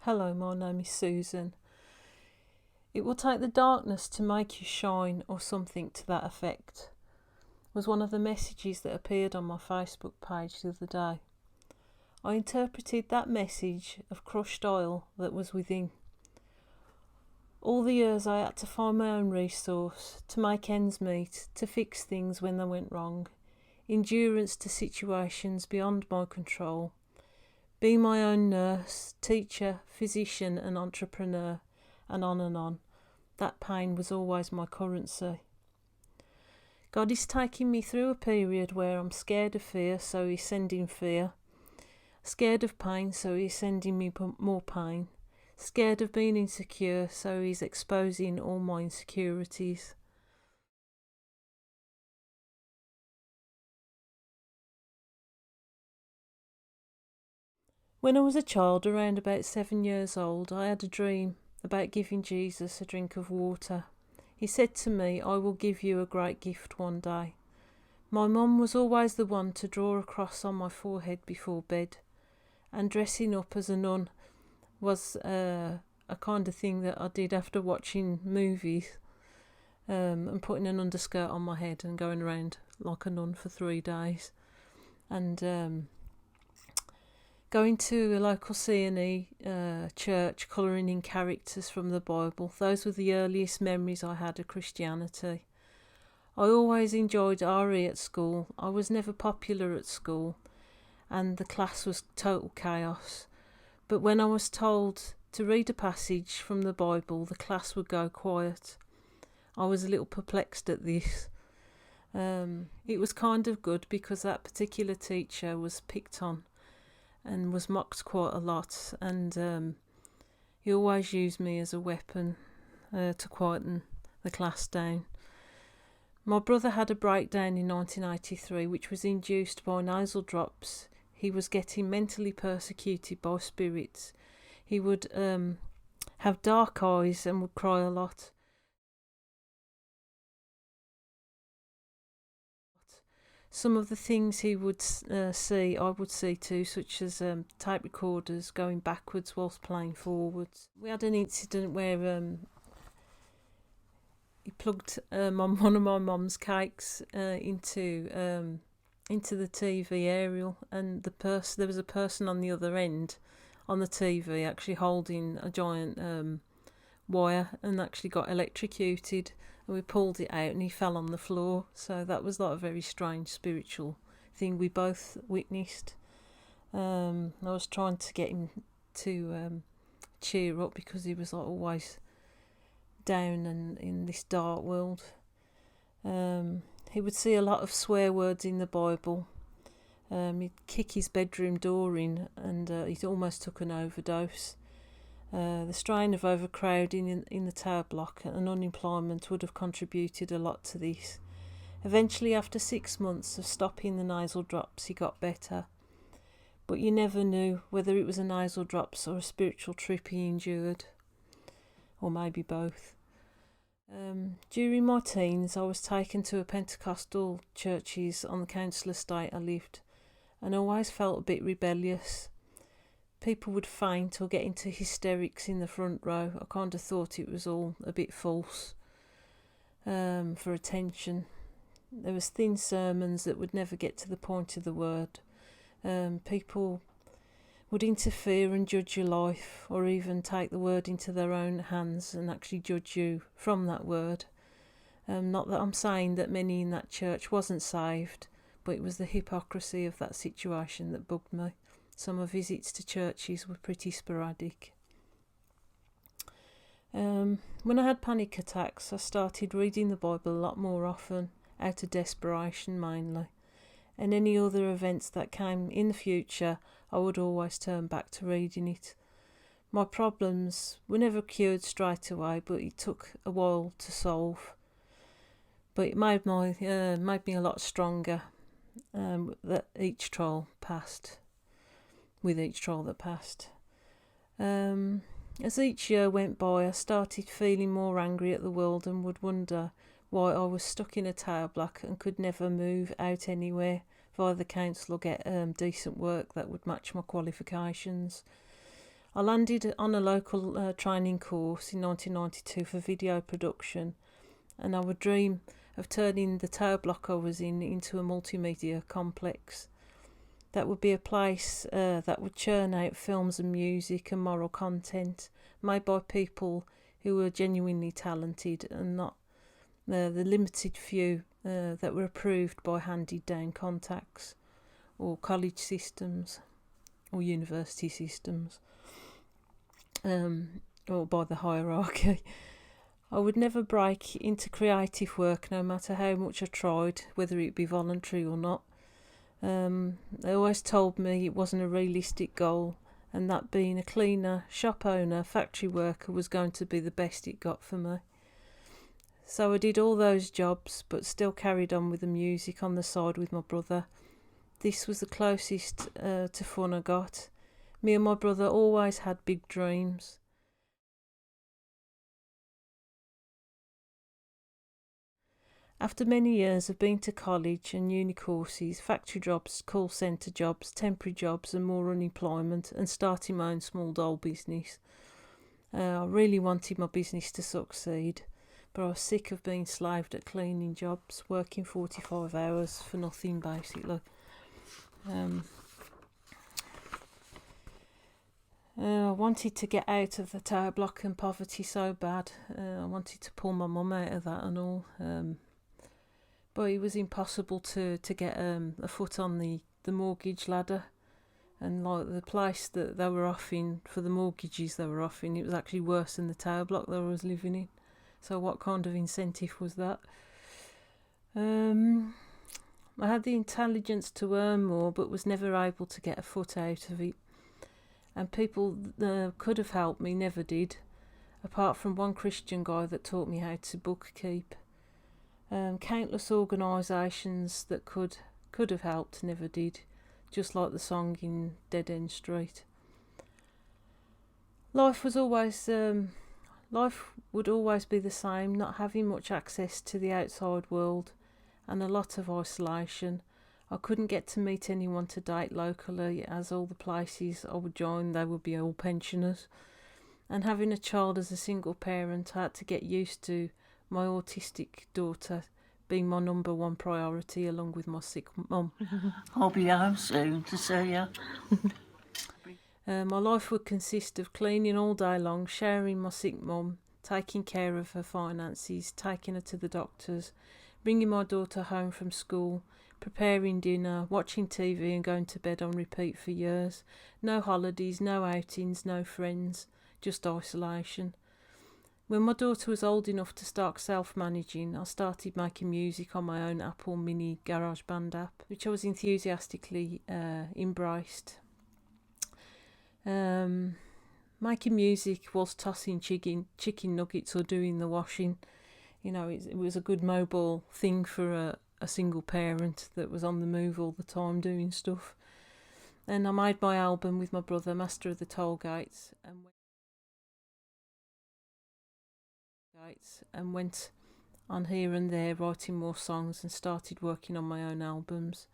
Hello, my name is Susan. It will take the darkness to make you shine, or something to that effect, was one of the messages that appeared on my Facebook page the other day. I interpreted that message of crushed oil that was within. All the years I had to find my own resource, to make ends meet, to fix things when they went wrong, endurance to situations beyond my control, be my own nurse, teacher, physician and entrepreneur, and on and on. That pain was always my currency. God is taking me through a period where I'm scared of fear, so He's sending fear. Scared of pain, so He's sending me more pain. Scared of being insecure, so He's exposing all my insecurities. When I was a child, around about 7 years old, I had a dream about giving Jesus a drink of water. He said to me, "I will give you a great gift one day." My mum was always the one to draw a cross on my forehead before bed, and dressing up as a nun was a kind of thing that I did after watching movies, and putting an underskirt on my head and going around like a nun for 3 days, and going to a local C&E church, colouring in characters from the Bible. Those were the earliest memories I had of Christianity. I always enjoyed RE at school. I was never popular at school, and the class was total chaos. But when I was told to read a passage from the Bible, the class would go quiet. I was a little perplexed at this. It was kind of good because that particular teacher was picked on and was mocked quite a lot, and he always used me as a weapon to quieten the class down. My brother had a breakdown in 1983 which was induced by nasal drops. He was getting mentally persecuted by spirits. He would have dark eyes and would cry a lot. Some of the things he would see, I would see too, such as tape recorders going backwards whilst playing forwards. We had an incident where he plugged one of my mum's cakes into the TV aerial, and there was a person on the other end on the TV actually holding a giant wire, and actually got electrocuted. And we pulled it out and he fell on the floor. So that was like a very strange spiritual thing we both witnessed. I was trying to get him to cheer up because he was like always down and in this dark world. He would see a lot of swear words in the Bible. He'd kick his bedroom door in, and he almost took an overdose. The strain of overcrowding in the tower block and unemployment would have contributed a lot to this. Eventually, after 6 months of stopping the nasal drops, he got better. But you never knew whether it was a nasal drops or a spiritual trip he endured, or maybe both. During my teens, I was taken to a Pentecostal churches on the council estate I lived, and I always felt a bit rebellious. People would faint or get into hysterics in the front row. I kind of thought it was all a bit false for attention. There was thin sermons that would never get to the point of the word. People would interfere and judge your life, or even take the word into their own hands and actually judge you from that word. Not that I'm saying that many in that church wasn't saved, but it was the hypocrisy of that situation that bugged me. So my visits to churches were pretty sporadic. When I had panic attacks, I started reading the Bible a lot more often, out of desperation mainly. And any other events that came in the future, I would always turn back to reading it. My problems were never cured straight away, but it took a while to solve. But it made me a lot stronger that each trial passed. With each trial that passed. As each year went by, I started feeling more angry at the world and would wonder why I was stuck in a tower block and could never move out anywhere via the council or get decent work that would match my qualifications. I landed on a local training course in 1992 for video production, and I would dream of turning the tower block I was in into a multimedia complex. That would be a place that would churn out films and music and moral content made by people who were genuinely talented and not the limited few that were approved by handed down contacts or college systems or university systems or by the hierarchy. I would never break into creative work no matter how much I tried, whether it be voluntary or not. They always told me it wasn't a realistic goal, and that being a cleaner, shop owner, factory worker was going to be the best it got for me. So I did all those jobs, but still carried on with the music on the side with my brother. This was the closest to fun I got. Me and my brother always had big dreams. After many years of being to college and uni courses, factory jobs, call centre jobs, temporary jobs and more unemployment, and starting my own small doll business, I really wanted my business to succeed, but I was sick of being slaved at cleaning jobs, working 45 hours for nothing basically. I wanted to get out of the tower block and poverty so bad. I wanted to pull my mum out of that and all. But it was impossible to get a foot on the mortgage ladder. And like the place that they were offering for the mortgages they were offering, it was actually worse than the tower block that I was living in. So what kind of incentive was that? I had the intelligence to earn more, but was never able to get a foot out of it. And people could have helped me never did, apart from one Christian guy that taught me how to bookkeep. Countless organisations that could have helped never did, just like the song in Dead End Street. Life would always be the same, not having much access to the outside world and a lot of isolation. I couldn't get to meet anyone to date locally, as all the places I would join, they would be all pensioners. And having a child as a single parent, I had to get used to my autistic daughter being my number one priority, along with my sick mum. I'll be home soon to see you. My life would consist of cleaning all day long, showering my sick mum, taking care of her finances, taking her to the doctors, bringing my daughter home from school, preparing dinner, watching TV and going to bed on repeat for years. No holidays, no outings, no friends, just isolation. When my daughter was old enough to start self-managing, I started making music on my own Apple Mini GarageBand app, which I was enthusiastically embraced. Making music whilst tossing chicken nuggets or doing the washing, it was a good mobile thing for a single parent that was on the move all the time doing stuff. And I made my album with my brother, Master of the Tollgates, and went on here and there writing more songs and started working on my own albums.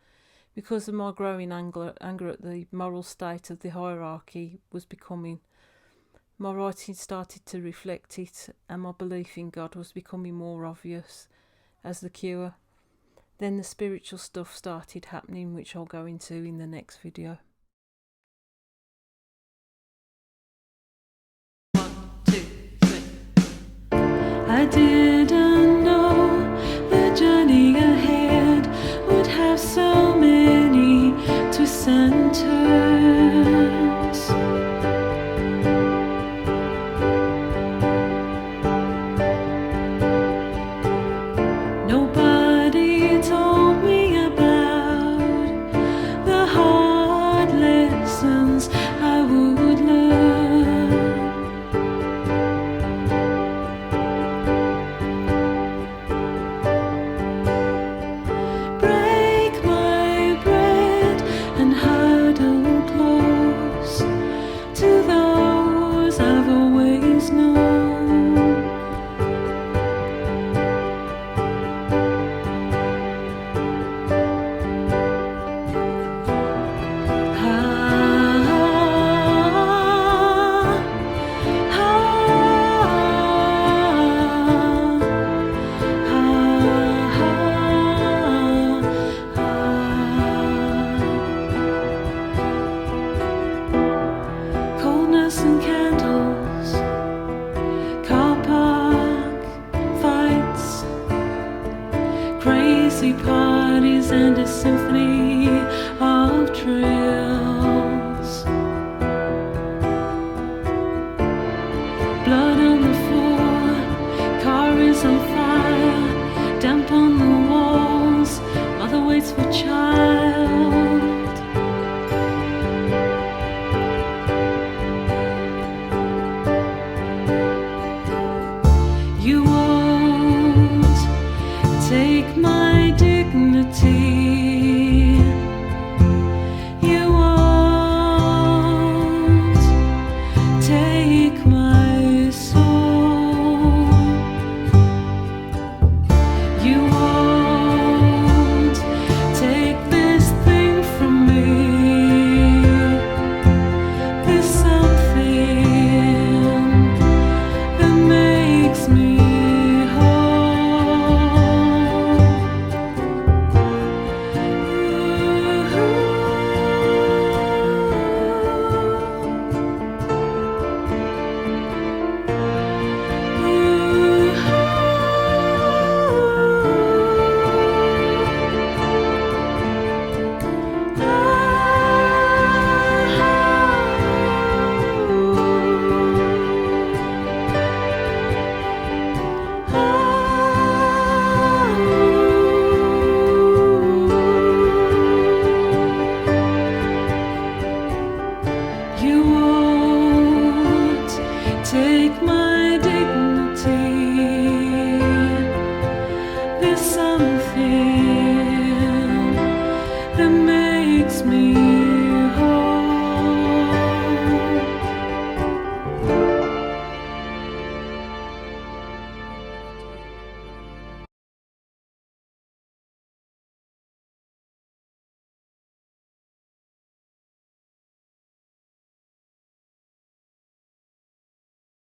Because of my growing anger at the moral state of the hierarchy was becoming, my writing started to reflect it, and my belief in God was becoming more obvious as the cure. Then the spiritual stuff started happening, which I'll go into in the next video. 1, 2, 3. I didn't